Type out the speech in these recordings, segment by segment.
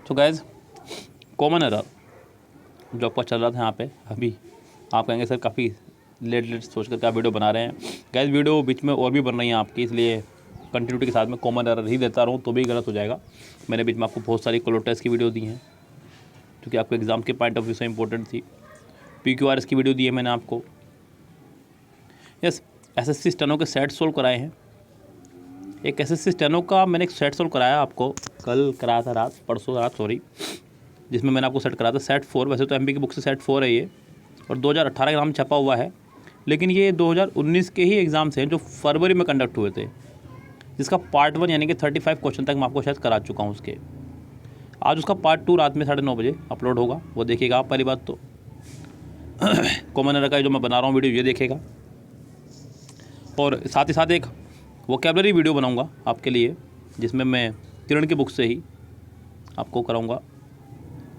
तो guys common error जो आपका चल रहा था यहाँ पे अभी, आप कहेंगे सर काफ़ी लेट सोच करके आप वीडियो बना रहे हैं। गाइज वीडियो बीच में और भी बन रही हैं आपकी, इसलिए कंटिन्यूटी के साथ में कॉमन एरर ही देता रहूँ तो भी गलत हो जाएगा। मैंने बीच में आपको बहुत सारी क्लोज टेस्ट की वीडियो दी हैं क्योंकि आपको एग्ज़ाम के पॉइंट ऑफ व्यू से इंपॉर्टेंट थी। PQRS की वीडियो दी है मैंने आपको। यस, SSC स्टेनो के सेट सोल्व कराए हैं। एक SSC स्टेनो का मैंने एक सेट सोल्व कराया आपको, कल कराया था परसों रात सॉरी, जिसमें मैंने आपको सेट कराया था सेट 4। वैसे तो MP की बुक से सेट 4 है ये, और 2018 के नाम छपा हुआ है, लेकिन ये 2019 के ही एग्ज़ाम्स हैं जो फरवरी में कंडक्ट हुए थे, जिसका पार्ट 1 यानी कि 35 क्वेश्चन तक मैं आपको शायद करा चुका हूँ उसके। आज उसका पार्ट 2 रात में 9:30 बजे अपलोड होगा, वो देखिएगा आप। पहली बात तो कॉमन एरर का जो मैं बना रहा हूँ वीडियो ये देखेगा, और साथ ही साथ एक वोकैबलरी वीडियो बनाऊंगा आपके लिए, जिसमें मैं किरण की बुक से ही आपको कराऊंगा।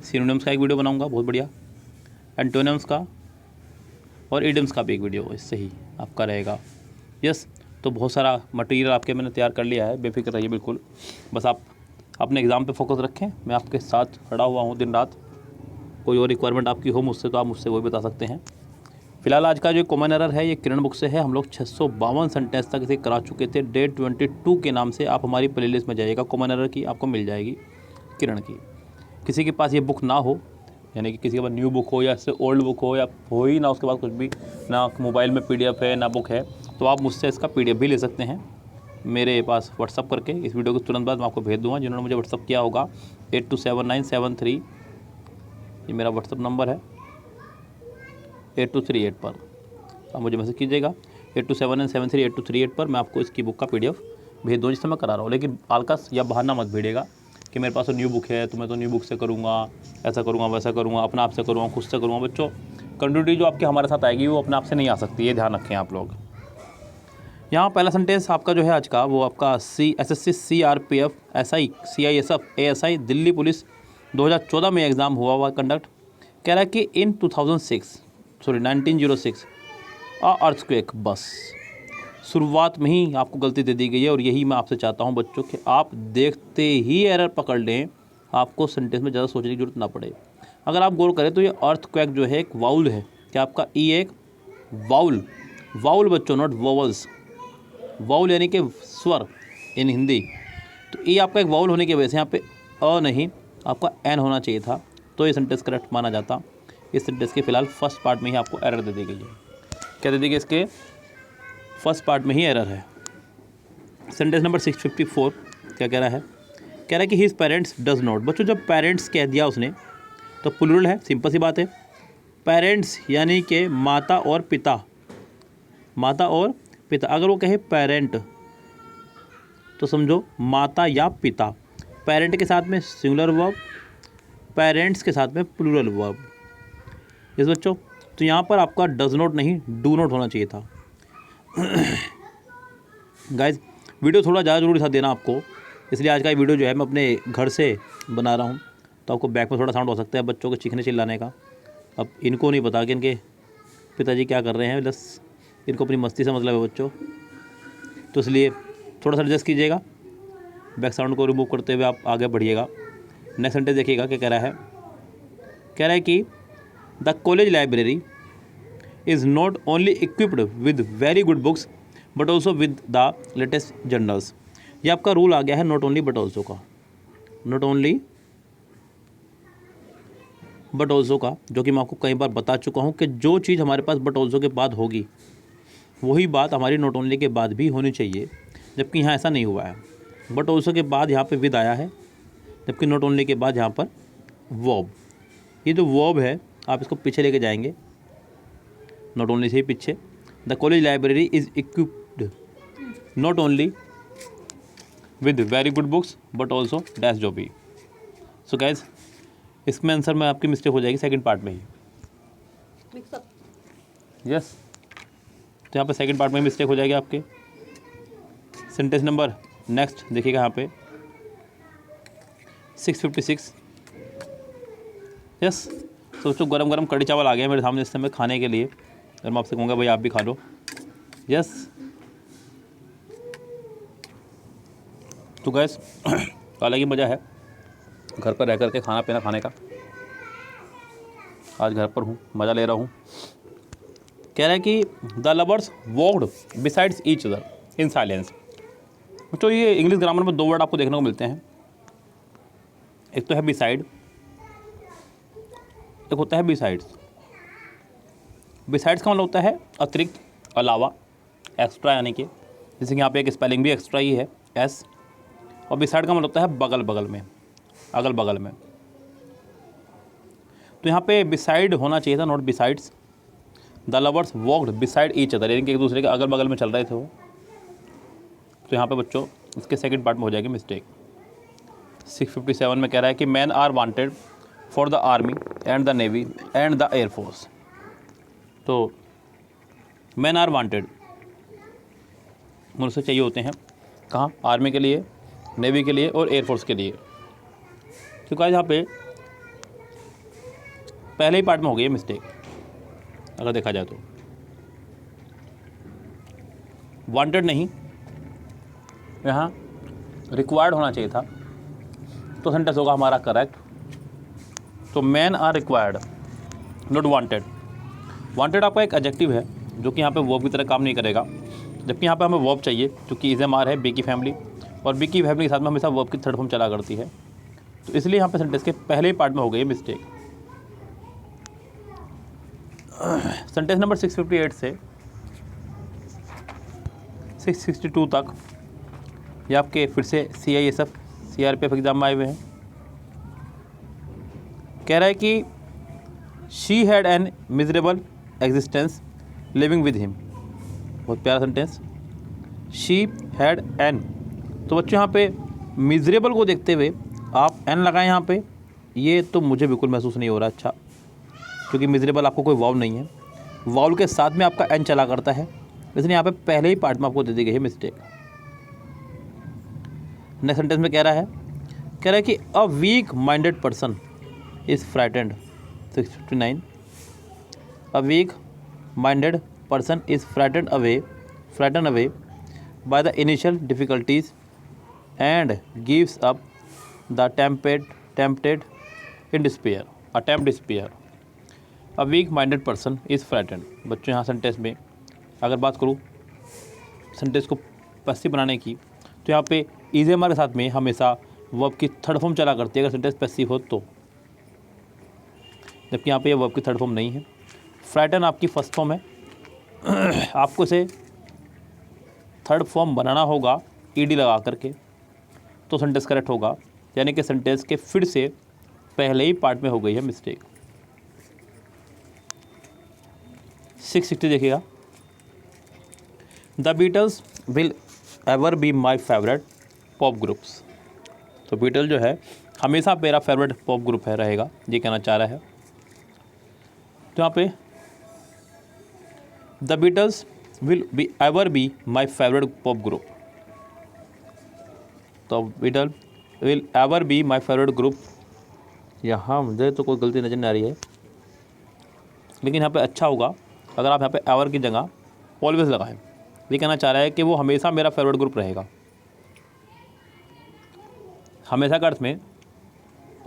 सिनोनिम्स का एक वीडियो बनाऊंगा बहुत बढ़िया, एंटोनिम्स का और इडियम्स का भी एक वीडियो इससे ही आपका रहेगा। यस, तो बहुत सारा मटेरियल आपके मैंने तैयार कर लिया है, बेफिक्र रहिए बिल्कुल। बस आप अपने एग्ज़ाम पे फोकस रखें, मैं आपके साथ खड़ा हुआ हूँ दिन रात। कोई और रिक्वायरमेंट आपकी हो मुझसे तो आप मुझसे वो भी बता सकते हैं। फिलहाल आज का जो कॉमन एरर है ये किरण बुक से है। हम लोग 652 सेंटेंस तक इसे करा चुके थे। डे 22 के नाम से आप हमारी प्लेलिस्ट में जाइएगा, कॉमन एरर की आपको मिल जाएगी किरण की। किसी के पास ये बुक ना हो, यानी कि किसी के पास न्यू बुक हो या इससे ओल्ड बुक हो या हो ही ना उसके पास कुछ भी, ना मोबाइल में PDF है ना बुक है, तो आप मुझसे इसका PDF भी ले सकते हैं मेरे पास व्हाट्सअप करके। इस वीडियो के तुरंत बाद मैं आपको भेज दूँगा। जिन्होंने मुझे व्हाट्सअप किया होगा 827973, ये मेरा व्हाट्सअप नंबर है, 8238 पर आप मुझे मैसेज कीजिएगा। 8279738238 पर मैं आपको इसकी बुक का PDF भेज दूँ जिससे मैं करा रहा हूँ। लेकिन आलकस या बहाना मत भेजिएगा कि मेरे पास तो न्यू बुक है तो मैं तो न्यू बुक से करूँगा, ऐसा करूँगा वैसा करूँगा, अपने आप से करूँगा, खुद से करूँगा। बच्चों, कंटिन्यूटी जो आपके हमारे साथ आएगी वो अपने आप से नहीं आ सकती, ये ध्यान रखें आप लोग। यहाँ पहला सेंटेंस आपका जो है आज का, वो आपका SSC CRPF SI CISF ASI Delhi police 2014 में एग्ज़ाम हुआ कंडक्ट। कह रहा है कि इन 1906 अर्थक्वेक, बस शुरुआत में ही आपको गलती दे दी गई है। और यही मैं आपसे चाहता हूँ बच्चों कि आप देखते ही एरर पकड़ लें, आपको सेंटेंस में ज़्यादा सोचने की जरूरत ना पड़े। अगर आप गौर करें तो ये अर्थक्वेक जो है एक वाउल है। क्या आपका ई एक वाउल बच्चों, नॉट वोवल्स। वाउल यानी कि स्वर इन हिंदी। तो ई आपका एक वाउल होने की वजह से यहाँ पे अ नहीं, आपका एन होना चाहिए था, तो ये सेंटेंस करेक्ट माना जाता। इस सेंटेंस के फिलहाल फर्स्ट पार्ट में ही आपको एरर दे दी गई है। क्या दे दी गई? इसके फर्स्ट पार्ट में ही एरर है। सेंटेंस नंबर 654 क्या कह रहा है? कह रहा है कि हिज पेरेंट्स डज नॉट। बच्चों, जब पेरेंट्स कह दिया उसने तो प्लूरल है, सिंपल सी बात है। पेरेंट्स यानी कि माता और पिता, माता और पिता। अगर वो कहे पेरेंट तो समझो माता या पिता। पेरेंट के साथ में सिंगुलर वर्ब, पेरेंट्स के साथ में प्लूरल वर्ब। यस बच्चों, तो यहाँ पर आपका डज नॉट नहीं डू नॉट होना चाहिए था। गाइज वीडियो थोड़ा ज़्यादा जरूरी था देना आपको, इसलिए आज का ये वीडियो जो है मैं अपने घर से बना रहा हूँ, तो आपको बैक में थोड़ा साउंड हो सकता है बच्चों के चीखने चिल्लाने का। अब इनको नहीं पता कि इनके पिताजी क्या कर रहे हैं, बस इनको अपनी मस्ती से मतलब है बच्चों, तो इसलिए थोड़ा सा एडजस्ट कीजिएगा। बैक साउंड को रिमूव करते हुए आप आगे बढ़िएगा। नेक्स्ट सेंटेंस देखिएगा क्या कह रहा है। कह रहा है कि the college library is not only equipped with very good books but also with the latest journals. ये आपका रूल आ गया है नॉट ओनली बट ऑल्सो का, नॉट ओनली बट ऑल्सो का, जो कि मैं आपको कई बार बता चुका हूँ कि जो चीज़ हमारे पास बट ऑल्सो के बाद होगी वही बात हमारी नॉट ओनली के बाद भी होनी चाहिए, जबकि यहाँ ऐसा नहीं हुआ है। बट ऑल्सो के बाद यहाँ पे विद आया है, जबकि नॉट ओनली के बाद यहाँ पर वर्ब। ये जो वर्ब है आप इसको पीछे लेके जाएंगे, नॉट ओनली से ही पीछे। The college library is equipped not only with very good books but also dash जो भी। सो गाइज इसमें आंसर में आपकी मिस्टेक हो जाएगी सेकंड पार्ट में ही। यस, तो यहाँ पे सेकंड पार्ट में मिस्टेक हो जाएगी आपके। सेंटेंस नंबर नेक्स्ट देखिएगा यहाँ पे 656। यस, सोचो गरम गरम कड़ी चावल आ गए मेरे सामने इस समय खाने के लिए, और मैं आपसे कहूँगा भाई आप भी खा लो। यस, तो गैस अलग ही मज़ा है घर पर रह कर के खाना पीना खाने का। आज घर पर हूँ, मज़ा ले रहा हूँ। कह रहा है कि the lovers walked besides each other in silence. तो ये इंग्लिश ग्रामर में दो वर्ड आपको देखने को मिलते हैं, एक तो है बिसाइड, एक होता है बिसाइड्स। बिसाइड्स का मतलब होता है अतिरिक्त, अलावा, एक्स्ट्रा, यानी कि जैसे कि यहाँ पे एक स्पेलिंग भी एक्स्ट्रा ही है, एस। और बिसाइड का मतलब होता है बगल बगल में, अगल बगल में। तो यहाँ पे बिसाइड होना चाहिए था, not besides. The lovers walked beside each other, यानी कि एक दूसरे के अगल बगल में चल रहे थे वो। तो यहाँ पे बच्चों इसके सेकंड पार्ट में हो जाएगी मिस्टेक। 657 में कह रहा है कि man are wanted for the army and the navy and the air force. तो मैन आर वांटेड, मनुष्य चाहिए होते हैं कहाँ? आर्मी के लिए, नेवी के लिए और एयरफोर्स के लिए। तो क्या यहाँ पे पहले ही पार्ट में हो गई है मिस्टेक अगर देखा जाए तो। वांटेड नहीं, यहाँ रिक्वायर्ड होना चाहिए था, तो सेंटेंस होगा हमारा करेक्ट। तो man are required, not wanted. Wanted आपका एक एडजेक्टिव है जो कि यहाँ पे वर्ब की तरह काम नहीं करेगा, जबकि यहाँ पे हमें वर्ब चाहिए क्योंकि इज एम आर है बी की फैमिली, और बी की फैमिली के साथ में हमेशा वर्ब की थर्ड फॉर्म चला करती है। तो इसलिए यहाँ पे सेंटेंस के पहले ही पार्ट में हो गई मिस्टेक। सेंटेंस नंबर 658 से 662 तक ये आपके फिर से CISF CRPF एग्जाम में आए हुए हैं। कह रहा है कि she had an miserable existence living with him. बहुत प्यारा सेंटेंस, शी हैड एन। तो बच्चों यहाँ पे मिजरेबल को देखते हुए आप एन लगाएं यहाँ पे, ये तो मुझे बिल्कुल महसूस नहीं हो रहा अच्छा, क्योंकि मिजरेबल आपको कोई वाव नहीं है, वावल के साथ में आपका एन चला करता है, इसलिए यहाँ पे पहले ही पार्ट में आपको दे दी गई है मिस्टेक। नेक्स्ट सेंटेंस में कह रहा है कि a weak minded person is frightened. 659, a weak minded person is frightened away by the initial difficulties and gives up the tempted in despair, attempt despair. A weak minded person is frightened. बच्चों यहाँ sentence में अगर बात करूँ sentence को passive बनाने की, तो यहाँ पे इज एम आर के साथ में हमेशा वर्ब की थर्ड फॉर्म चला करती है अगर सेंटेंस पैसिव हो तो, जबकि यहाँ पे ये वर्ब की थर्ड फॉर्म नहीं है। फ्राइटन आपकी फर्स्ट फॉर्म है, आपको इसे थर्ड फॉर्म बनाना होगा ईडी लगा करके, तो सेंटेंस करेक्ट होगा, यानी कि सेंटेंस के फिर से पहले ही पार्ट में हो गई है मिस्टेक। 660 देखिएगा, the Beatles will ever be my favourite pop groups. तो बीटल जो है हमेशा मेरा फेवरेट पॉप ग्रुप है रहेगा, ये कहना चाह रहा है। तो यहाँ पे the Beatles will be ever be my favourite pop group, तो Beatle will ever be my favourite group. यहाँ मुझे तो कोई गलती नज़र नहीं आ रही है, लेकिन यहाँ पे अच्छा होगा अगर आप यहाँ पे एवर की जगह ऑलवेज लगाएं। ये कहना चाह रहा है कि वो हमेशा मेरा फेवरेट ग्रुप रहेगा। हमेशा का अर्थ में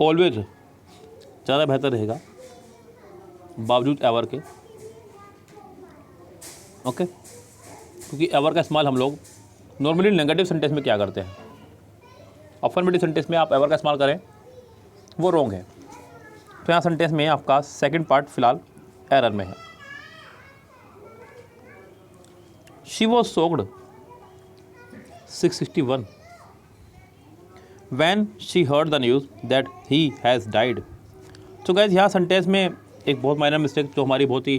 ऑलवेज ज़्यादा बेहतर रहेगा बावजूद एवर के, ओके। क्योंकि एवर का इस्तेमाल हम लोग नॉर्मली नेगेटिव सेंटेंस में क्या करते हैं, अफर्मेटिव सेंटेंस में आप एवर का इस्तेमाल करें वो रॉन्ग है। तो यहाँ सेंटेंस में आपका सेकंड पार्ट फिलहाल एरर में है। She was soaked 661 when she heard the news that he has died। तो गाइस यहाँ सेंटेंस में एक बहुत माइनर मिस्टेक जो हमारी बहुत ही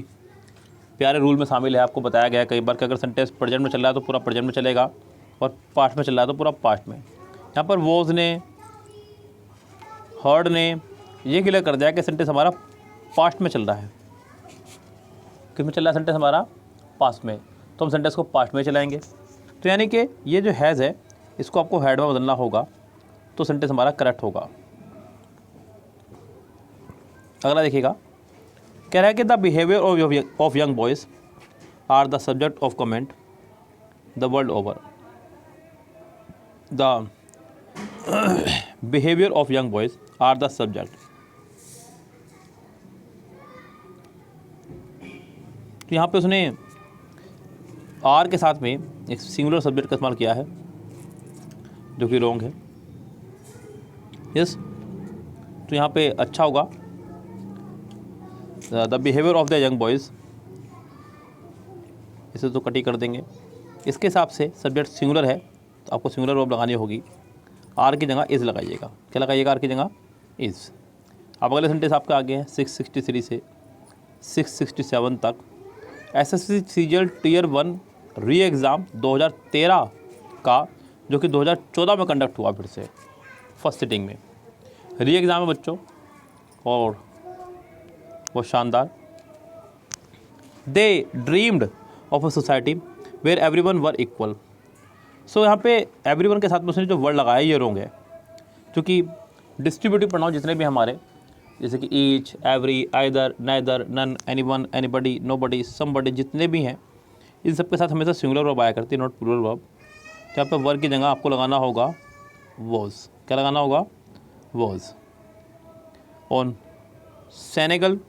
प्यारे रूल में शामिल है, आपको बताया गया है कई बार कि अगर सेंटेंस प्रेजेंट में चल रहा है तो पूरा प्रेजेंट में चलेगा, और पास्ट में चल रहा है तो पूरा पास्ट में। यहाँ पर वॉज ने, हर्ड ने ये क्लियर कर दिया कि सेंटेंस हमारा पास्ट में चल रहा है। किस में चल रहा है सेंटेंस हमारा? पास्ट में, तो हम सेंटेंस को पास्ट में चलाएंगे। तो यानी कि ये जो हैज़ है इसको आपको हैड में बदलना होगा, तो सेंटेंस हमारा करेक्ट होगा। अगला देखिएगा, कह रहा है कि the behaviour of young boys are the subject of comment the world over. The behaviour of young boys are the subject. तो यहाँ पे उसने आर के साथ में एक सिंगुलर सब्जेक्ट का इस्तेमाल किया है जो कि रॉन्ग है। यस, तो यहाँ पे अच्छा होगा the behaviour of the young boys, इसे तो कटी कर देंगे। इसके हिसाब से सब्जेक्ट सिंगुलर है तो आपको सिंगुलर वर्ब लगानी होगी, आर की जगह इज़ लगाइएगा। क्या लगाइएगा? आर की जगह इज़। अब अगले सेंटेंस आपका आगे है 663 से 667 तक। एसएससी सीजीएल टीयर 1 री एग्ज़ाम 2013 का, जो कि 2014 में कंडक्ट हुआ फिर से फर्स्ट सिटिंग में। री एग्ज़ाम है बच्चों और वो शानदार। They dreamed of a society where everyone were equal. So यहाँ पे एवरीवन के साथ में उसने जो वर्ड लगाया ये रॉन्ग है, क्योंकि डिस्ट्रीब्यूटिव प्रोनाउन जितने भी हमारे, जैसे कि each, every, either, neither, none, anyone, anybody, nobody, somebody, जितने भी हैं इन सब के साथ हमेशा सिंगुलर वर्ब आया करती है, नॉट प्लूरल वर्ब। तो यहाँ पे वर्ब की जगह आपको लगाना होगा वॉज। क्या लगाना होगा? Was. On Senegal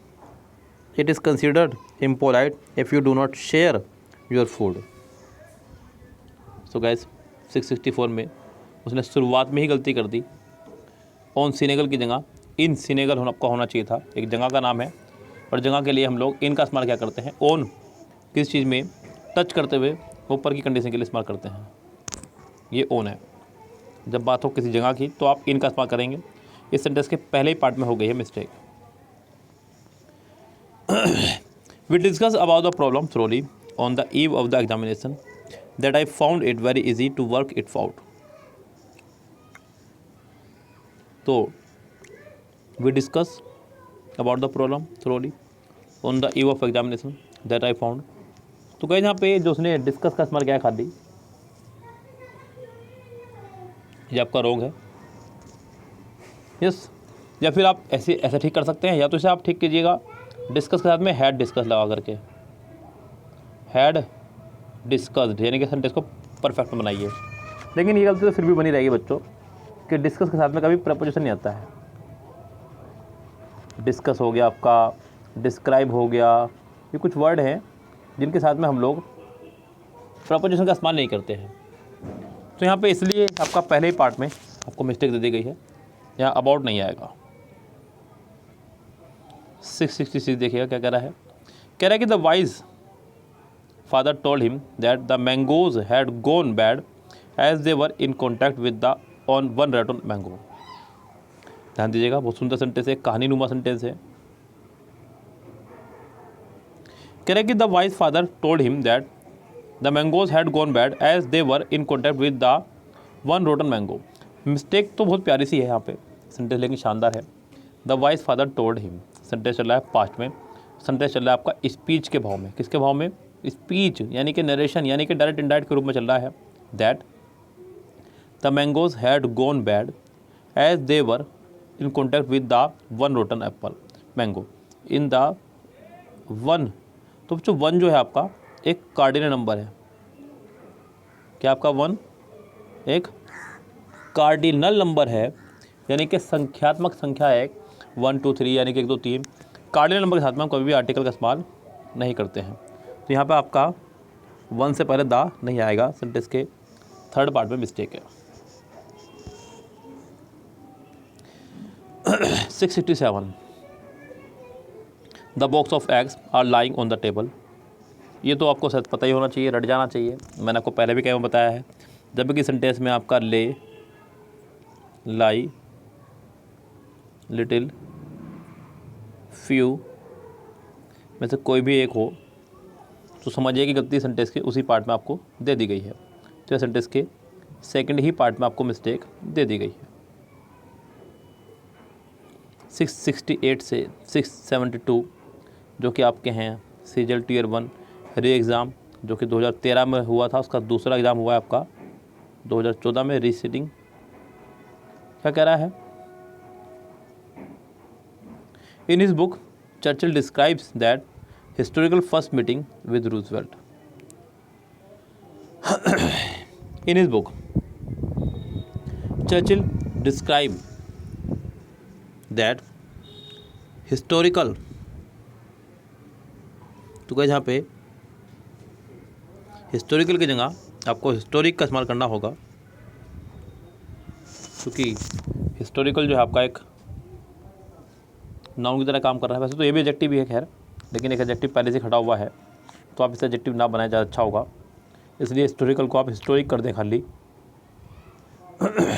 it is considered impolite if you do not share your food। So guys 664 में उसने शुरुआत में ही गलती कर दी। ऑन सीनेगल की जगह इन सीनेगल आपका होना चाहिए था। एक जगह का नाम है और जगह के लिए हम लोग इन का इस्तेमाल क्या करते हैं? ऑन किस चीज़ में टच करते हुए ऊपर की कंडीशन के लिए इस्तेमाल करते हैं, ये ऑन है। जब बात हो किसी जगह की तो आप इन का इस्तेमाल करेंगे। इस सेंटेंस के पहले ही पार्ट में हो गई है mistake. We discussed about the problem thoroughly on the eve of the examination that I found it very easy to work it out। तो we discussed about the problem thoroughly on the eve of examination that I found। तो guys यहाँ पे जो उसने discuss का इस्तेमाल किया है खाली, ये आपका रॉन्ग है। यस, या फिर आप ऐसा ठीक कर सकते हैं, या तो इसे आप ठीक कीजिएगा डिस्कस के साथ में हैड डिस्कस लगा करके, हैड डिस्कस्ड, यानी कि सेंटेंस को परफेक्ट बनाइए। लेकिन ये गलती तो फिर भी बनी रहेगी बच्चों कि डिस्कस के साथ में कभी प्रपोजिशन नहीं आता है। डिस्कस हो गया आपका, डिस्क्राइब हो गया, ये कुछ वर्ड हैं जिनके साथ में हम लोग प्रपोजिशन का इस्तेमाल नहीं करते हैं। तो यहाँ पे इसलिए आपका पहले ही पार्ट में आपको मिस्टेक दे दी गई है, यहाँ अबाउट नहीं आएगा। 666 देखिएगा क्या कह रहा है। कह रहा है कि the wise father told him that the mangoes had gone bad as they were in contact with the on one rotten mango. ध्यान दीजिएगा, बहुत सुंदर सेंटेंस है, कहानी नुमा सेंटेंस है। कह रहा है कि the wise father told him that the mangoes had gone bad as they were in contact with the one rotten mango. Mistake तो बहुत प्यारी सी है यहाँ पे सेंटेंस, लेकिन शानदार है। The wise father told him, sentence चल रहा है पास्ट में, सेंटेंस चल रहा है आपका स्पीच के भाव में। किसके भाव में? स्पीच, यानी कि नरेशन, यानी कि डायरेक्ट इनडायरेक्ट के रूप में चल रहा है। That the mangoes had gone bad as they were in contact with the one rotten apple mango in the one. तो जो वन जो है आपका एक कार्डिनल नंबर है। क्या आपका वन एक कार्डिनल नंबर है, यानी कि संख्यात्मक संख्या है 1 2 3, यानी कि 1 2 3। कार्डिनल नंबर के साथ में हम कभी भी आर्टिकल का इस्तेमाल नहीं करते हैं। तो यहाँ पे आपका 1 से पहले दा नहीं आएगा, सेंटेंस के थर्ड पार्ट में मिस्टेक है। 667 the box of eggs are lying on the table. ये तो आपको शायद पता ही होना चाहिए, रट जाना चाहिए, मैंने आपको पहले भी कई बार बताया है। जब कि सेंटेंस में आपका ले, लाई, लिटिल, फ्यू में से कोई भी एक हो तो समझिए कि गलती सेंटेंस के उसी पार्ट में आपको दे दी गई है। तो सेंटेंस के सेकंड ही पार्ट में आपको मिस्टेक दे दी गई है। 668 से 672 जो कि आपके हैं सीजीएल टीयर 1 री एग्ज़ाम, जो कि 2013 में हुआ था, उसका दूसरा एग्ज़ाम हुआ है आपका 2014 में रीसीटिंग। क्या कह रहा है? In his book Churchill describes that historical first meeting with Roosevelt. In his book Churchill describe that historical. तो गाइस यहाँ पे हिस्टोरिकल की जगह आपको हिस्टोरिक का इस्तेमाल करना होगा, क्योंकि हिस्टोरिकल जो है आपका एक नाउन की तरह काम कर रहा है। वैसे तो ये भी एडजेक्टिव ही है खैर, लेकिन एक एडजेक्टिव पहले से खड़ा हुआ है, तो आप इसे एडजेक्टिव ना बनाए ज़्यादा अच्छा होगा, इसलिए हिस्टोरिकल को आप हिस्टोरिक कर दें खाली,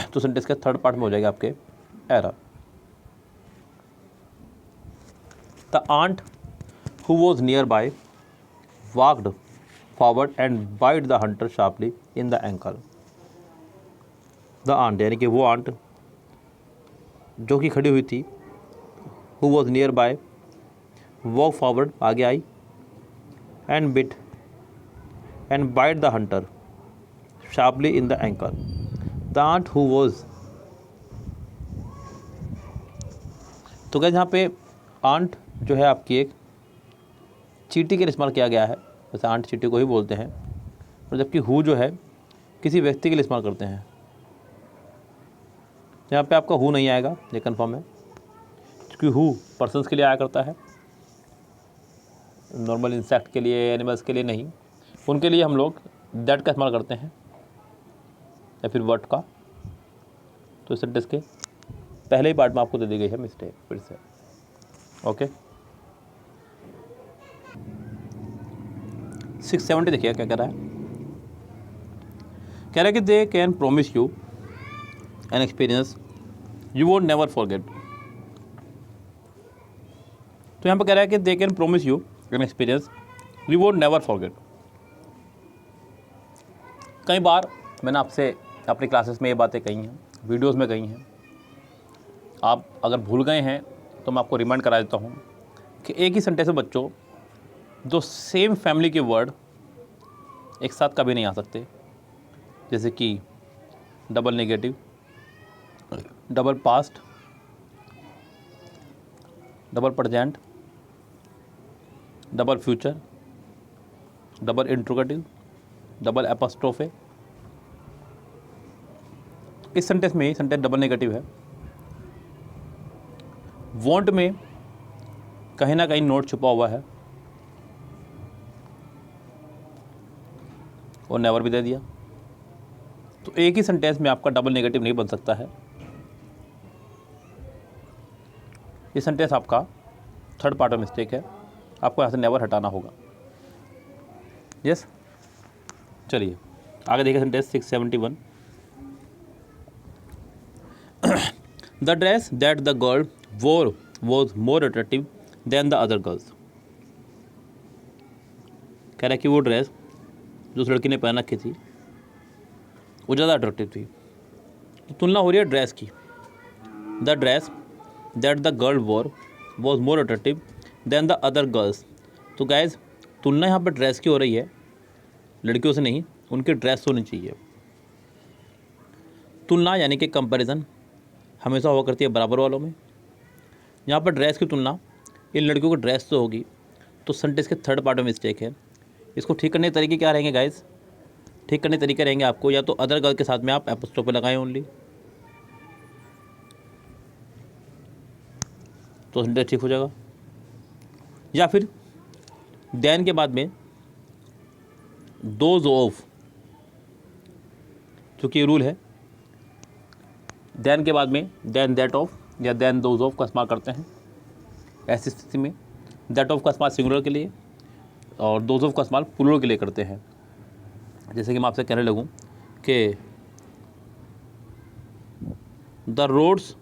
तो सेंटेंस के थर्ड पार्ट में हो जाएगा आपके error. The ant who was nearby walked forward and bite the hunter sharply in the ankle. The ant यानी कि वो आंट जो कि खड़ी हुई थी, who was nearby walk forward आगे आई, and bit and bite the hunter sharply in the ankle. The ant who was, तो क्या यहाँ पे आंट जो है आपकी एक चींटी के लिए इस्तेमाल किया गया है, वैसे आंट चींटी को ही बोलते हैं, और जबकि हु जो है किसी व्यक्ति के लिए इस्तेमाल करते हैं। यहाँ पे आपका हु नहीं आएगा, ये कन्फर्म है, क्योंकि हु पर्सन्स के लिए आया करता है, नॉर्मल इंसेक्ट के लिए, एनिमल्स के लिए नहीं। उनके लिए हम लोग दैट का इस्तेमाल करते हैं या फिर व्हाट का। तो इस सेंटेंस के पहले ही पार्ट में आपको दे दी गई है मिस्टेक फिर से। ओके, 670 देखिए क्या कह रहा है। कह रहा है कि they can promise you an experience you won't never forget. तो यहाँ पर कह रहा है कि they can promise you an experience you won't never forget. कई बार मैंने आपसे अपनी क्लासेस में ये बातें कही हैं, वीडियोस में कही हैं। आप अगर भूल गए हैं तो मैं आपको रिमाइंड करा देता हूँ कि एक ही सेंटेंस में बच्चों दो सेम फैमिली के वर्ड एक साथ कभी नहीं आ सकते, जैसे कि double negative, double past, double present, double future, double interrogative, double apostrophe. इस सेंटेंस में ही सेंटेंस डबल नेगेटिव है। वॉन्ट में कहीं ना कहीं नोट छुपा हुआ है, और नेवर भी दे दिया। तो एक ही सेंटेंस में आपका डबल नेगेटिव नहीं बन सकता है। ये सेंटेंस आपका थर्ड पार्ट में मिस्टेक है, आपको यहाँ से नेवर हटाना होगा। यस, चलिए आगे देखिए sentence 671। The dress that the girl wore was more attractive than the other girls. कह रहा है कि वो ड्रेस जो उस लड़की ने पहन रखी थी वो ज़्यादा अट्रैक्टिव थी। तो तुलना हो रही है ड्रेस की। The dress that the girl wore was more attractive than the other girls. तो गाइज तुलना यहाँ पर ड्रेस की हो रही है, लड़कियों से नहीं, उनकी ड्रेस होनी चाहिए। तुलना यानी कि कंपैरिजन हमेशा हुआ करती है बराबर वालों में। यहाँ पर ड्रेस की तुलना इन लड़कियों की ड्रेस से होगी, तो सेंटेंस के थर्ड पार्ट में मिस्टेक है। इसको ठीक करने के तरीके क्या रहेंगे गाइज? ठीक करने के तरीके रहेंगे आपको या तो अदर गर्ल के साथ में आप एपोस्ट्रोफे लगाएं ओनली, तो सेंटेंस ठीक हो जाएगा, या फिर देन के बाद में दोज ऑफ, चूँकि ये रूल है, देन के बाद में देन दैट ऑफ या देन दोज ऑफ का इस्तेमाल करते हैं। ऐसी स्थिति में दैट ऑफ का इस्तेमाल सिंगुलर के लिए और दोज ऑफ का इस्तेमाल प्लूरल के लिए करते हैं। जैसे कि मैं आपसे कहने लगूँ कि the roads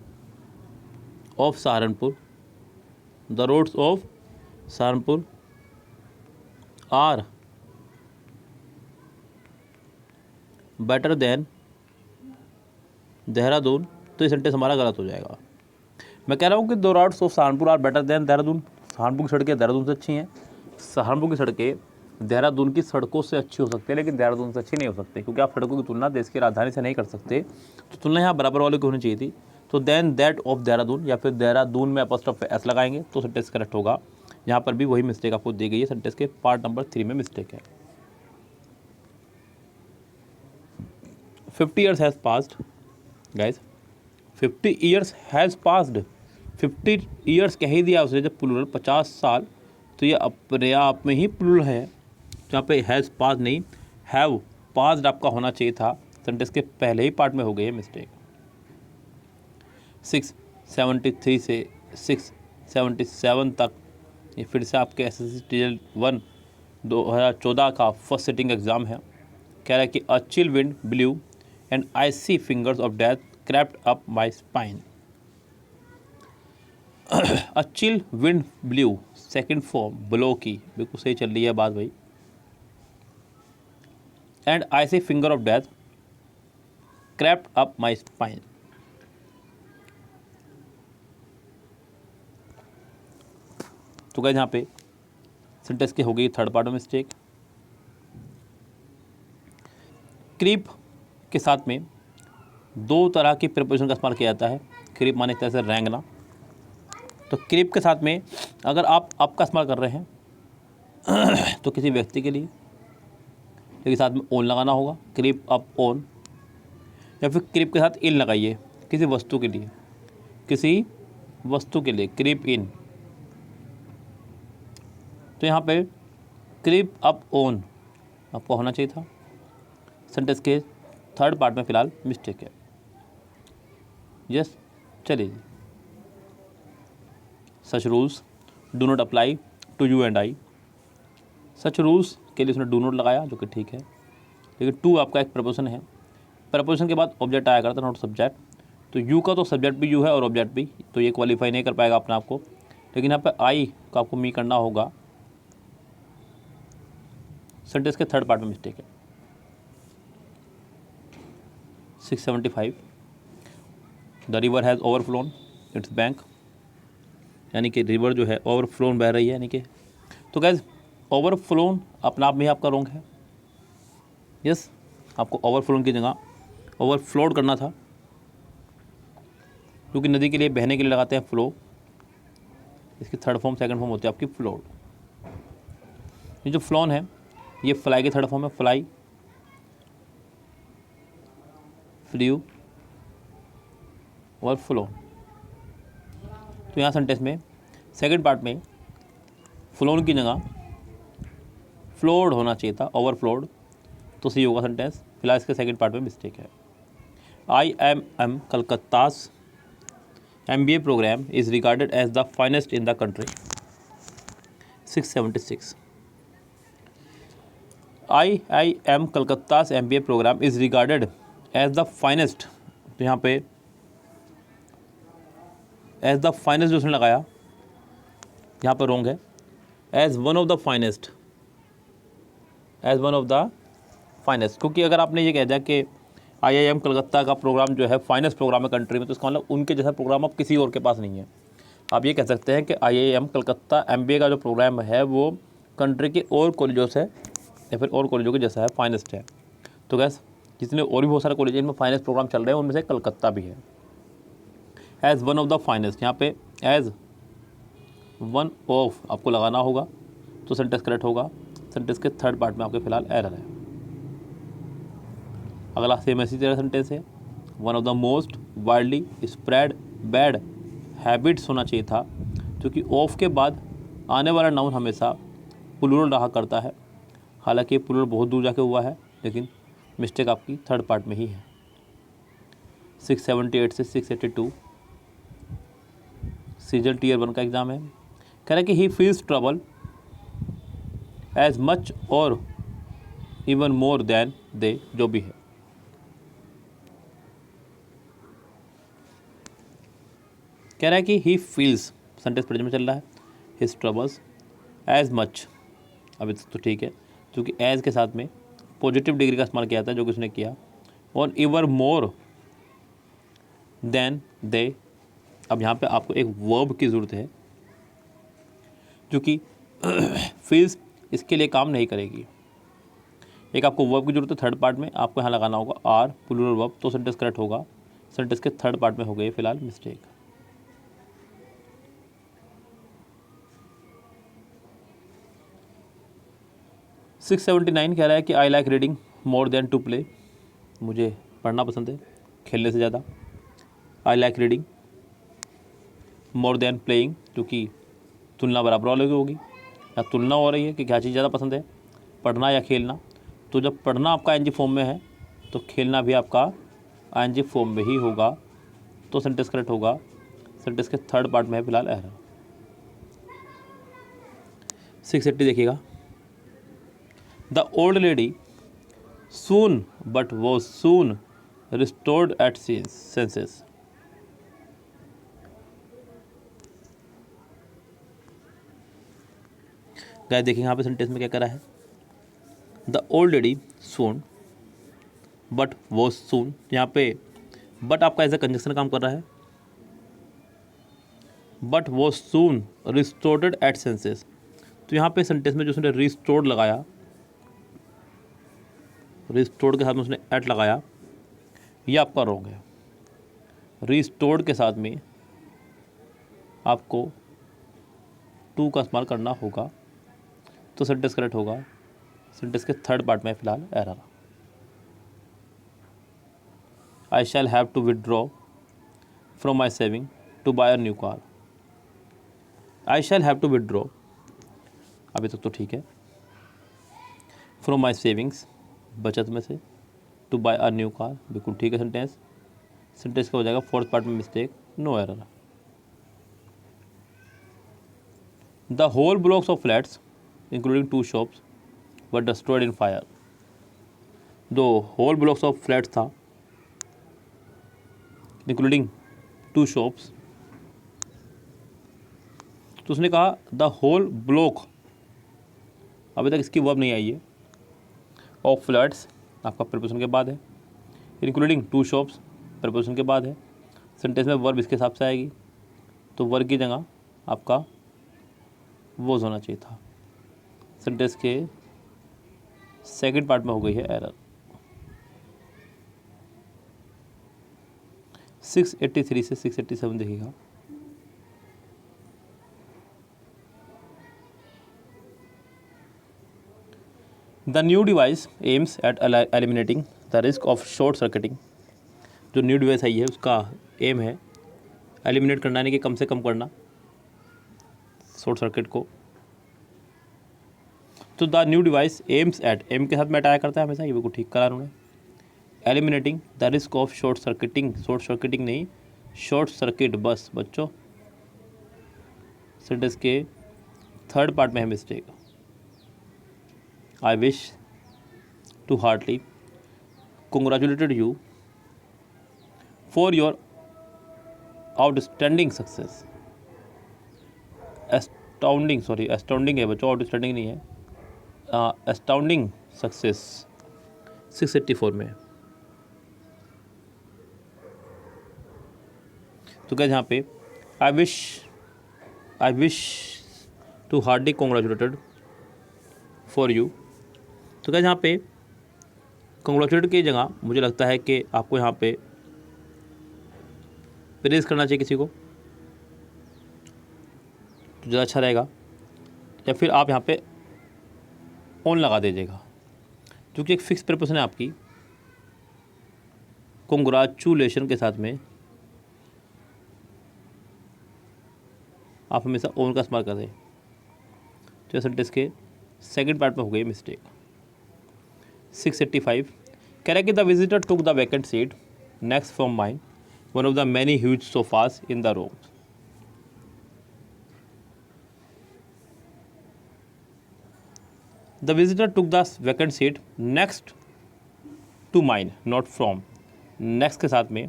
of Saharanpur, the roads of Saharanpur are better than Dehradun, तो ये सेंटेंस हमारा गलत हो जाएगा। मैं कह रहा हूँ कि the roads of Saharanpur are better than Dehradun. Saharanpur की सड़कें देहरादून से अच्छी हैं। सहारनपुर की सड़कें देहरादून की सड़कों से अच्छी हो सकती है, लेकिन देहरादून से अच्छी नहीं हो सकती, क्योंकि आप सड़कों की तुलना देश की राजधानी से नहीं कर सकते। तो तुलना यहाँ बराबर वाले की होनी चाहिए थी। तो देन दैट ऑफ देहरादून या फिर देहरादून में एपोस्ट्रोफी एस लगाएंगे तो सेंटेंस करेक्ट होगा। यहाँ पर भी वही मिस्टेक आपको दी गई है, सेंटेंस के पार्ट नंबर 3 में मिस्टेक है। 50 years has passed guys 50 years has passed, 50 years कह ही दिया उसने जब प्लूरल 50 साल, तो ये अपने आप में ही प्लूरल है। जहाँ पे हैज़ पास्ड नहीं, हैव पास्ड आपका होना चाहिए था, सेंटेंस के पहले ही पार्ट में हो गई है मिस्टेक। 673 से 677 तक ये फिर से आपके SSC टीजल 1 2014 का फर्स्ट सिटिंग एग्ज़ाम है। कह रहा है कि a chill wind blew and icy fingers of death crapped up my spine. A chill wind blew, second form blow की, बिल्कुल सही चल रही है बात भाई। And icy finger of death crapped up my spine. तो गाइस यहाँ पे सेंटेंस की हो गई थर्ड पार्ट में मिस्टेक। क्रीप के साथ में दो तरह की प्रिपोजिशन का इस्तेमाल किया जाता है। क्रीप माने एक तरह से रेंगना। तो क्रीप के साथ में अगर आप अप का इस्तेमाल कर रहे हैं तो किसी व्यक्ति के लिए, लेकिन साथ में ओन लगाना होगा, क्रीप अप ओन। या फिर क्रीप के साथ इन लगाइए किसी वस्तु के लिए, किसी वस्तु के लिए क्रीप इन। तो यहाँ पे क्रीप अप ओन आपको होना चाहिए था। सेंटेंस के थर्ड पार्ट में फिलहाल मिस्टेक है। यस, चलिए। Such rules do not apply to you and I. Such rules के लिए उसने डू नॉट लगाया, जो कि ठीक है, लेकिन टू आपका एक प्रपोजिशन है। प्रपोजिशन के बाद ऑब्जेक्ट आया करता, नॉट सब्जेक्ट। तो यू का तो सब्जेक्ट भी यू है और ऑब्जेक्ट भी, तो ये क्वालिफाई नहीं कर पाएगा अपने आप को। लेकिन यहाँ पे आई का आपको मी करना होगा। सेंटेंस के थर्ड पार्ट में मिस्टेक है। 675 the river has overflown its bank, यानी कि रिवर जो है ओवरफ्लोन बह रही है, यानी कि। तो गैस ओवरफ्लोन अपने आप में ही आपका रॉन्ग है। यस, आपको ओवरफ्लोन की जगह ओवरफ्लोड करना था, क्योंकि नदी के लिए बहने के लिए लगाते हैं फ्लो। इसकी थर्ड फॉर्म सेकंड फॉर्म होती है आपकी फ्लोड। ये जो फ्लोन है ये फ्लाई की थर्ड फॉर्म है, फ्लाई, फ्लू और फ्लो। तो यहाँ सेंटेंस में सेकंड पार्ट में फ्लोन की जगह फ्लोड होना चाहिए था, ओवरफ्लोड, तो सही होगा सेंटेंस। फिलहाल इसके सेकंड पार्ट में मिस्टेक है। IIM कलकत्ता's MBA program is regarded as the finest in the country. 676 IIM कलकत्ता's MBA program is regarded as the finest। तो यहाँ पे as the finest जो उसने लगाया यहाँ पर रॉन्ग है। as one of the finest, as one of the finest, क्योंकि अगर आपने ये कह दिया कि IIM कलकत्ता का प्रोग्राम जो है फाइनेस्ट प्रोग्राम है कंट्री में, तो इसका मतलब उनके जैसा प्रोग्राम अब किसी और के पास नहीं है। आप ये कह सकते हैं कि IIM कलकत्ता MBA का जो प्रोग्राम है वो कंट्री के और कॉलेजों से या फिर और कॉलेजों के जैसा है, फाइनेस्ट है। तो गैस जितने और भी बहुत सारे कॉलेज में फाइनेस्ट प्रोग्राम चल रहे हैं उनमें से कलकत्ता भी है। As one of the finest, यहाँ पे एज़ वन ऑफ आपको लगाना होगा, तो सेंटेंस करेक्ट होगा। सेंटेंस के थर्ड पार्ट में आपके फिलहाल एरर है। अगला सेम ऐसी तरह सेंटेंस है, one of the most widely spread bad habits होना चाहिए था, क्योंकि ऑफ के बाद आने वाला नाउन हमेशा प्लूरल रहा करता है। हालांकि प्लूरल बहुत दूर जाके हुआ है, लेकिन मिस्टेक आपकी थर्ड पार्ट में ही है। 678 से 682 सीजल टीयर 1 का एग्ज़ाम है। कह रहा है कि he feels trouble as much और इवन मोर देन दे, जो भी है। कह रहा है कि ही फील्स, सेंटेंस प्रेजेंट में चल रहा है, हिज ट्रबल्स एज मच, अभी तक तो ठीक है, क्योंकि एज के साथ में पॉजिटिव डिग्री का इस्तेमाल किया था जो कि उसने किया, और इवर मोर देन दे। अब यहाँ पे आपको एक वर्ब की ज़रूरत है, जो कि फील्स इसके लिए काम नहीं करेगी। एक आपको वर्ब की ज़रूरत है थर्ड पार्ट में, आपको यहाँ लगाना होगा आर प्लूरल वर्ब, तो सेंटेंस करेक्ट होगा। सेंटेंस के थर्ड पार्ट में हो गई फिलहाल मिस्टेक। सिक्स 79 कह रहा है कि I like reading more than to play, मुझे पढ़ना पसंद है खेलने से ज़्यादा। I like reading more than playing, क्योंकि तुलना बराबर वाले की होगी, या तुलना हो रही है कि क्या चीज़ ज़्यादा पसंद है, पढ़ना या खेलना। तो जब पढ़ना आपका एनजी फॉर्म में है तो खेलना भी आपका एनजी फॉर्म में ही होगा, तो सेंटेंस करेक्ट होगा। सेंटेंस के थर्ड पार्ट में है फिलहाल एरर। 680 देखिएगा, the old lady soon but वो सून रिस्टोर्ड एट सेंसेस। गाइस देखिए यहाँ पे सेंटेंस में क्या करा है, the old lady soon but वो सून, यहाँ पे बट आपका एज ए कंजक्शन काम कर रहा है। बट वो सून रिस्टोर्ड एट सेंसेस, तो यहाँ पे सेंटेंस में जो उसने रिस्टोर्ड लगाया, रिस्टोर्ड के साथ में उसने एट लगाया, ये आपका रॉन्ग है। रिस्टोर्ड के साथ में आपको टू का इस्तेमाल करना होगा, तो सेंटेंस करेक्ट होगा। सेंटेंस के थर्ड पार्ट में फिलहाल error. I shall have to withdraw from my saving to buy a new car. I shall have to withdraw, अभी तक तो ठीक है, फ्रॉम माई सेविंग्स, बचत में से, to buy a new car, बिल्कुल ठीक है सेंटेंस। सेंटेंस का हो जाएगा फोर्थ पार्ट में mistake, no error. The whole blocks of flats including 2 shops were destroyed in fire. दो होल ब्लॉक्स ऑफ फ्लैट्स था इंक्लूडिंग 2 शॉप्स, तो उसने कहा द होल ब्लॉक, अभी तक इसकी वर्ब नहीं आई है, ऑफ फ्लैट्स आपका प्रपोजिशन के बाद है, इंक्लूडिंग 2 शॉप्स प्रपोजिशन के बाद है। सेंटेंस में वर्ब इसके हिसाब से आएगी, तो वर्ब की जगह आपका वोज होना चाहिए था। सेंटेंस के सेकंड पार्ट में हो गई है एरर। 683 से 687 देखिएगा, the new device aims eight eliminating the risk of short circuiting. जो न्यू डिवाइस आई है उसका एम है एलिमिनेट करना, यानी कि कम से कम करना शॉर्ट सर्किट को। तो the new device aims at, aim के साथ में अटाया करता है हमेशा, ये बिल्कुल ठीक करा उन्होंने। Eliminating the risk of short circuiting, short circuiting नहीं, शॉर्ट सर्किट बस बच्चों। सेंटेंस के थर्ड पार्ट में है mistake. I wish to heartily congratulated you for your outstanding success। astounding, sorry astounding है बच्चों, आउटस्टैंडिंग नहीं है, astounding सक्सेस 684 में। तो क्या यहाँ पे I wish to hardly congratulated for you, तो क्या यहाँ पे कॉन्ग्रेचुलेट की जगह मुझे लगता है कि आपको यहाँ पे प्रेज़ करना चाहिए किसी को, तो ज़्यादा अच्छा रहेगा, या फिर आप यहाँ पे ऑन लगा दीजिएगा, क्योंकि एक फिक्स प्रपोजिशन है आपकी। कॉन्ग्रेचुलेशन के साथ में आप हमेशा ऑन का इस्तेमाल करें, तो सेंटेंस के सेकंड पार्ट में हो गई मिस्टेक। 685 कह रहा है कि the visitor took the vacant seat next from mine one of the many huge sofas in the room. The visitor took the vacant seat next to mine, not from. Next के साथ में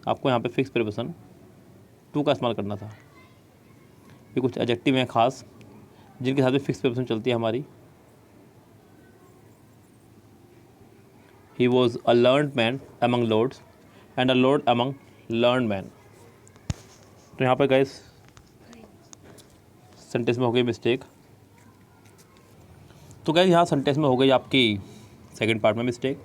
आपको यहाँ पे फिक्स प्रपोजिशन टू का इस्तेमाल करना था। ये कुछ एडजेक्टिव हैं खास जिनके साथ में फिक्स प्रपोजिशन चलती है हमारी। He was a learned man among lords and a lord among learned men। तो यहाँ पर गाइस सेंटेंस में हो गई मिस्टेक। तो गाइस यहाँ सेंटेंस में हो गई आपकी सेकंड पार्ट में मिस्टेक।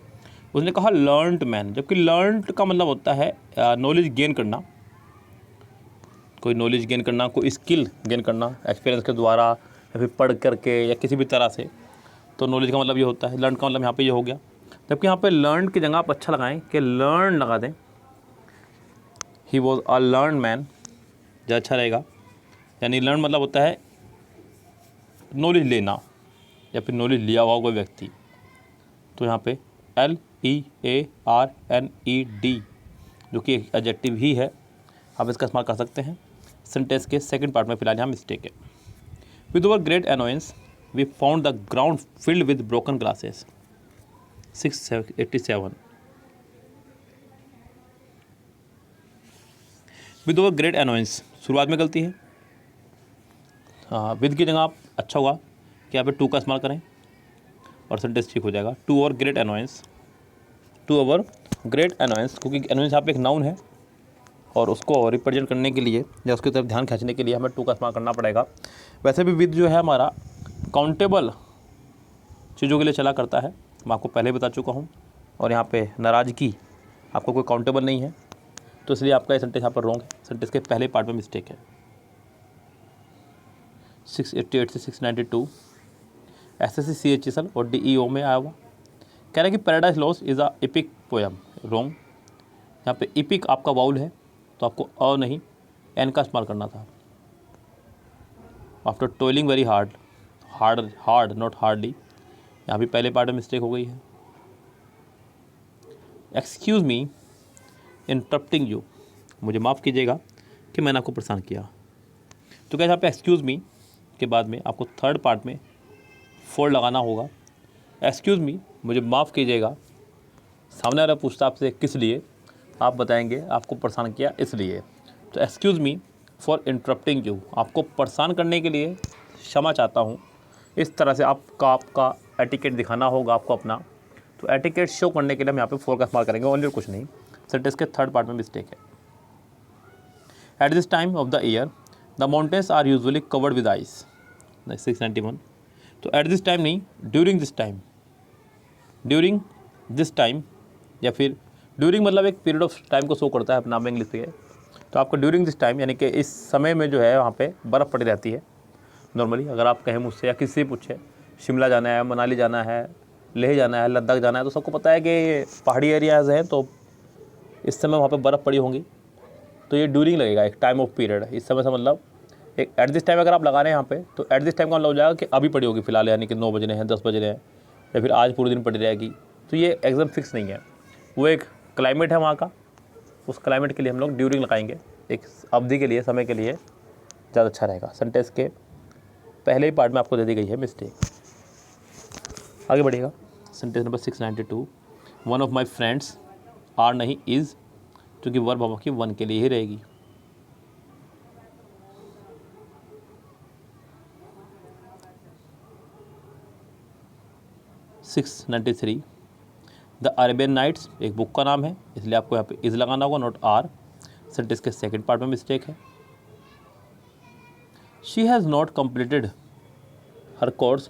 उसने कहा लर्नड मैन, जबकि लर्नड का मतलब होता है नॉलेज गेन करना, कोई नॉलेज गेन करना, कोई स्किल गेन करना एक्सपीरियंस के द्वारा या फिर पढ़ करके या किसी भी तरह से। तो नॉलेज का मतलब ये होता है, लर्न का मतलब यहाँ पे ये हो गया। जबकि यहाँ पे लर्न की जगह आप अच्छा लगाएं कि लर्न लगा दें, he was a learn man, ज़्यादा अच्छा रहेगा। यानी लर्न मतलब होता है नॉलेज लेना या फिर नॉलेज लिया हुआ कोई व्यक्ति। तो यहाँ पे LEARNED जो कि एक एडजेक्टिव ही है, आप इसका इस्तेमाल कर सकते हैं। सेंटेंस के सेकंड पार्ट में फिलहाल यहाँ मिस्टेक है। With over great annoyance we found the ground filled with broken glasses. 687। With over great annoyance शुरुआत में गलती है। हाँ, विद की जगह आप अच्छा होगा कि यहाँ पे टू का इस्तेमाल करें और सेंटेंस ठीक हो जाएगा। To over great annoyance, to over great annoyance, क्योंकि अनोयंस यहाँ पे एक नाउन है और उसको रिप्रेजेंट करने के लिए या उसकी तरफ ध्यान खींचने के लिए हमें टू का इस्तेमाल करना पड़ेगा। वैसे भी विद जो है हमारा काउंटेबल चीज़ों के लिए चला करता है, मैं आपको पहले बता चुका हूँ। और यहाँ पे नाराज़गी आपको कोई काउंटेबल नहीं है, तो इसलिए आपका ये सेंटेंस यहाँ पर रॉन्ग है। सेंटेंस के पहले पार्ट में मिस्टेक है। 688 से 692 SSC CHSL और DEO में आया हुआ। कह रहा है कि paradise lost is a epic poem, wrong. यहाँ पे एपिक आपका वाउल है तो आपको अ नहीं एन का इस्तेमाल करना था। After toiling very hard, hard not hardly, यहाँ भी पहले पार्ट में मिस्टेक हो गई है। एक्सक्यूज़ मी इंटरप्टिंग यू, मुझे माफ़ कीजिएगा कि मैंने आपको परेशान किया। तो क्या यहाँ पे एक्सक्यूज़ मी के बाद में आपको थर्ड पार्ट में फोर लगाना होगा। एक्सक्यूज़ मी, मुझे माफ़ कीजिएगा, सामने वाला पूछता आपसे किस लिए, आप बताएंगे आपको परेशान किया इसलिए। तो excuse me for interrupting you, आपको परेशान करने के लिए क्षमा चाहता हूँ। इस तरह से आपका एटिकेट दिखाना होगा आपको अपना। तो एटिकेट शो करने के लिए हम यहाँ पे फोर का इस्तेमाल करेंगे, ओनली, कुछ नहीं। सेंटेंस के थर्ड पार्ट में मिस्टेक है। At this time of the year the mountains are usually covered with ice. 691। तो एट दिस टाइम नहीं, during this time, during this time या फिर ड्यूरिंग मतलब एक पीरियड ऑफ टाइम को शो करता है अपना में इंग्लिश से। तो आपको ड्यूरिंग दिस टाइम यानी कि इस समय में जो है वहाँ पे बर्फ़ पड़ी रहती है नॉर्मली। अगर आप कहें मुझसे या किसी से पूछे शिमला जाना है, मनाली जाना है, लेह जाना है, लद्दाख जाना है, तो सबको पता है कि ये पहाड़ी एरियाज़ हैं तो इस समय वहाँ पे बर्फ़ पड़ी होंगी। तो ये ड्यूरिंग लगेगा, एक टाइम ऑफ पीरियड। इस समय से मतलब एक एट दिस टाइम अगर आप लगा रहे हैं यहाँ पे, तो एट दिस टाइम का मतलब हो जाएगा कि अभी पड़ी होगी फिलहाल, यानी कि 9 बज रहे हैं, 10 बज रहे हैं, या फिर आज पूरे दिन पड़ी रहेगी। तो ये एकदम फिक्स नहीं है, वो एक क्लाइमेट है वहाँ का, उस क्लाइमेट के लिए हम लोग ड्यूरिंग लगाएंगे, एक अवधि के लिए, समय के लिए ज़्यादा अच्छा रहेगा। सेंटेंस के पहले ही पार्ट में आपको दे दी गई है मिस्टेक। आगे बढ़िएगा। Sentence number 692, one of my friends are नहीं इज़, क्योंकि वर्ब आपकी वन के लिए ही रहेगी। सिक्स 93, द अरेबियन नाइट्स एक बुक का नाम है, इसलिए आपको यहाँ पे इज़ लगाना होगा, नॉट आर। सेंटेंस के सेकंड पार्ट में मिस्टेक है। She has not completed her course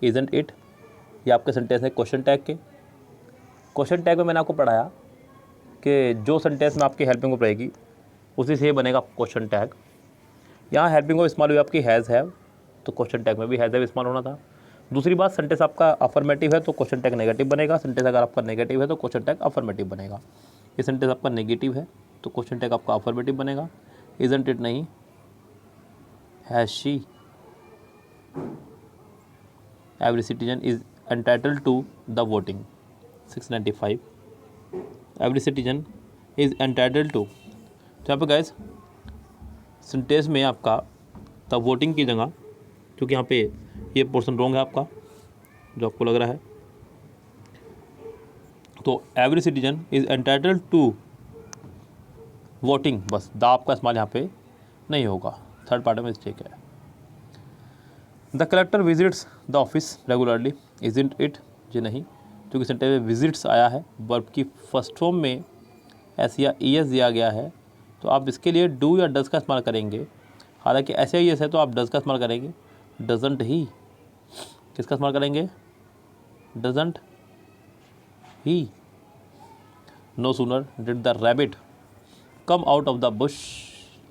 isn't it, ये आपके सेंटेंस है क्वेश्चन टैग के। क्वेश्चन टैग में मैंने आपको पढ़ाया कि जो सेंटेंस में आपकी हेल्पिंग वर्ब रहेगी उसी से ही बनेगा क्वेश्चन टैग। यहाँ हेल्पिंग वर्ब इस्तेमाल हुई आपकी हैज़ हैव, तो क्वेश्चन टैग में भी हैज़ हैव इस्तेमाल होना था। दूसरी बात, सेंटेंस आपका अफर्मेटिव है तो क्वेश्चन टैग नेगेटिव बनेगा। सेंटेंस अगर आपका नेगेटिव है तो क्वेश्चन टैग अफर्मेटिव बनेगा। ये सेंटेंस आपका नेगेटिव है तो क्वेश्चन टैग आपका अफर्मेटिव बनेगा। इजंट इट नहीं, has she, every citizen is entitled to the voting. 695, every citizen is entitled to. तो यहाँ पे गाइस सेंटेंस में आपका द वोटिंग की जगह, क्योंकि यहाँ पे ये पोर्शन रॉन्ग है आपका जो आपको लग रहा है, तो every citizen is entitled to voting, बस द आपका इस्तेमाल यहाँ पे नहीं होगा। थर्ड पार्ट में मिस्टेक है। The collector visits the office regularly isn't it, जी नहीं, क्योंकि सेंटेंस में विजिट्स आया है, वर्ब की फर्स्ट फॉर्म में एस या ई एस दिया गया है, तो आप इसके लिए डू या डज का इस्तेमाल करेंगे। हालांकि ऐसे ही एस है तो आप डज का इस्तेमाल करेंगे। डजंट ही, किसका इस्तेमाल करेंगे? Doesn't he. No sooner did the rabbit come out of the bush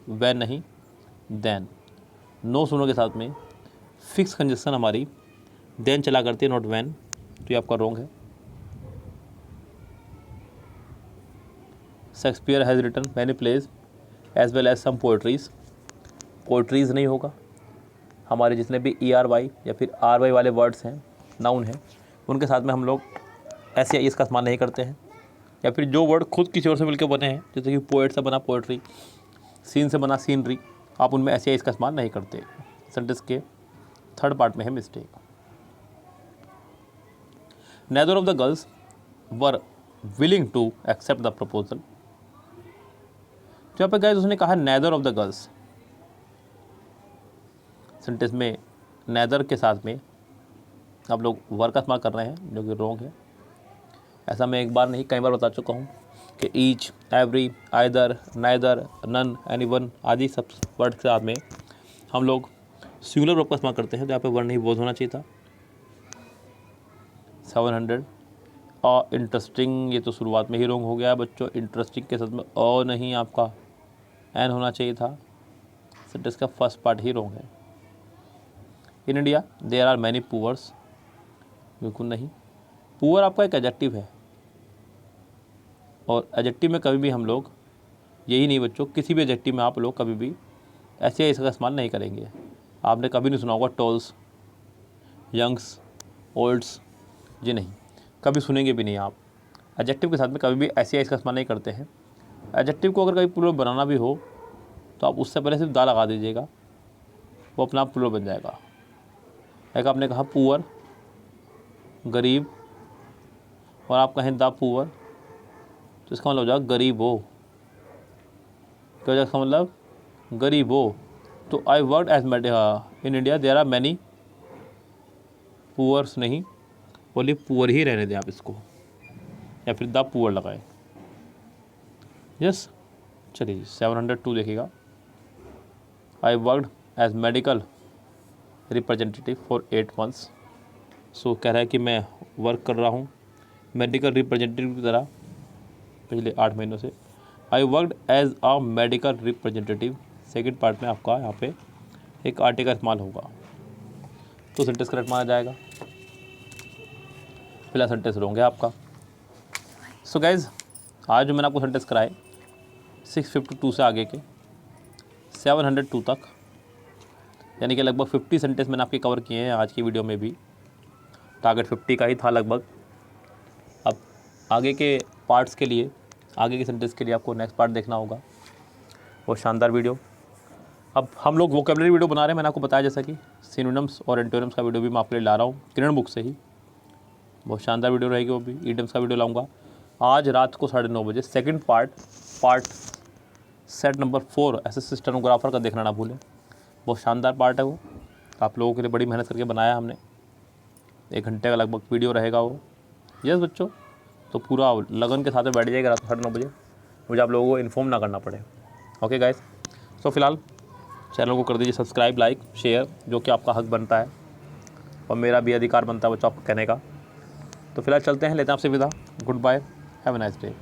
when नहीं देन। नो सूनर के साथ में फिक्स कंजक्शन हमारी देन चला करती है, नॉट वैन, तो ये आपका रॉन्ग है। Shakespeare has written many plays as well as some poetries. Poetries नहीं होगा, हमारे जितने भी ERY या फिर RY वाले वर्ड्स हैं, नाउन हैं, उनके साथ में हम लोग SAIS का इस्तेमाल नहीं करते हैं। या फिर जो वर्ड खुद किसी और से मिलकर बने हैं, जैसे कि पोएट से बना पोएट्री, सीन से बना सीनरी, आप उनमें SAIS का इस्तेमाल नहीं करते। सेंटेंस के थर्ड पार्ट में है mistake. Neither of the girls were willing to accept the proposal. जहाँ पे गाइस उसने कहा neither of the girls, sentence में नेदर के साथ में आप लोग वर का इस्तेमाल कर रहे हैं, जो कि रॉन्ग है। ऐसा मैं एक बार नहीं कई बार बता चुका हूँ कि each, every, either, neither, none, anyone आदि सब वर्ड के साथ में हम लोग सिंगुलर वर्ब का इस्तेमाल करते हैं, तो यहाँ पे वर नहीं बोझ होना चाहिए था। 700 और इंटरेस्टिंग, ये तो शुरुआत में ही रॉन्ग हो गया बच्चों। इंटरेस्टिंग के साथ में और नहीं, आपका एन होना चाहिए था। सेंटेंस का फर्स्ट पार्ट ही रॉन्ग है। In India there are many poors, बिल्कुल नहीं। पुअर आपका एक एडजेक्टिव है, और एडजेक्टिव में कभी भी हम लोग, यही नहीं बच्चों, किसी भी एडजेक्टिव में आप लोग कभी भी ऐसे इसका इस्तेमाल नहीं करेंगे। आपने कभी नहीं सुना होगा टॉल्स, यंग्स, ओल्ड्स, जी नहीं, कभी सुनेंगे भी नहीं आप। एडजेक्टिव के साथ में कभी भी ऐसे इसका इस्तेमाल नहीं करते हैं। एडजेक्टिव को अगर कभी प्लूरल बनाना भी हो तो आप उससे पहले सिर्फ दा लगा दीजिएगा, वो अपना आप प्लूरल बन जाएगा। एक आपने कहा पुअर, गरीब, और आप कहें द पुअर, तो इसका मतलब हो जाएगा गरीब हो। क्या हो जाएगा इसका मतलब? गरीब हो। तो I work as in India there are many poors, नहीं, बोलिए पुअर ही रहने दें आप इसको, या फिर द पुअर लगाए। यस, चलिए 702 देखिएगा। I worked as medical representative for 8 months। So कह रहा है कि मैं वर्क कर रहा हूँ मेडिकल रिप्रेजेंटेटिव की तरह पिछले 8 महीनों से। I worked as a medical representative, second part में आपका यहाँ पे एक आर्टिकल इस्तेमाल होगा, तो सेंटेंस करेक्ट माना जाएगा। पहला सेंटेंस रॉन्ग है आपका। सो गाइज, आज जो मैंने आपको सेंटेंस कराए 652 से आगे के 702 तक, यानी कि लगभग 50 सेंटेंस मैंने आपके कवर किए हैं आज की वीडियो में भी। टारगेट 50 का ही था लगभग। अब आगे के पार्ट्स के लिए, आगे के सेंटेंस के लिए आपको नेक्स्ट पार्ट देखना होगा, वो शानदार वीडियो। अब हम लोग वोकैबुलरी वीडियो बना रहे हैं, मैंने आपको बताया जैसा कि सिनोनिम्स और एंटोनिम्स का वीडियो भी मैं आपके लिए ला रहा हूँ किरण बुक से ही। बहुत शानदार वीडियो रहेगी वो भी। ईडियम्स का वीडियो लाऊंगा आज रात को 9:30 बजे। Second part set number 4 SSC stenographer का देखना ना भूलें, बहुत शानदार पार्ट है वो। आप लोगों के लिए बड़ी मेहनत करके बनाया हमने, 1 घंटे का लगभग वीडियो रहेगा वो। यस बच्चों, तो पूरा लगन के साथ में बैठ जाएगा रात को 9:30 बजे, मुझे आप लोगों को इन्फॉर्म ना करना पड़े। ओके गाइस, सो फिलहाल चैनल को कर दीजिए सब्सक्राइब, लाइक, शेयर, जो कि आपका हक बनता है और मेरा भी अधिकार बनता है बच्चों आपको कहने का। तो फिलहाल चलते हैं, लेते हैं आपसे विदा। Goodbye, have a nice day.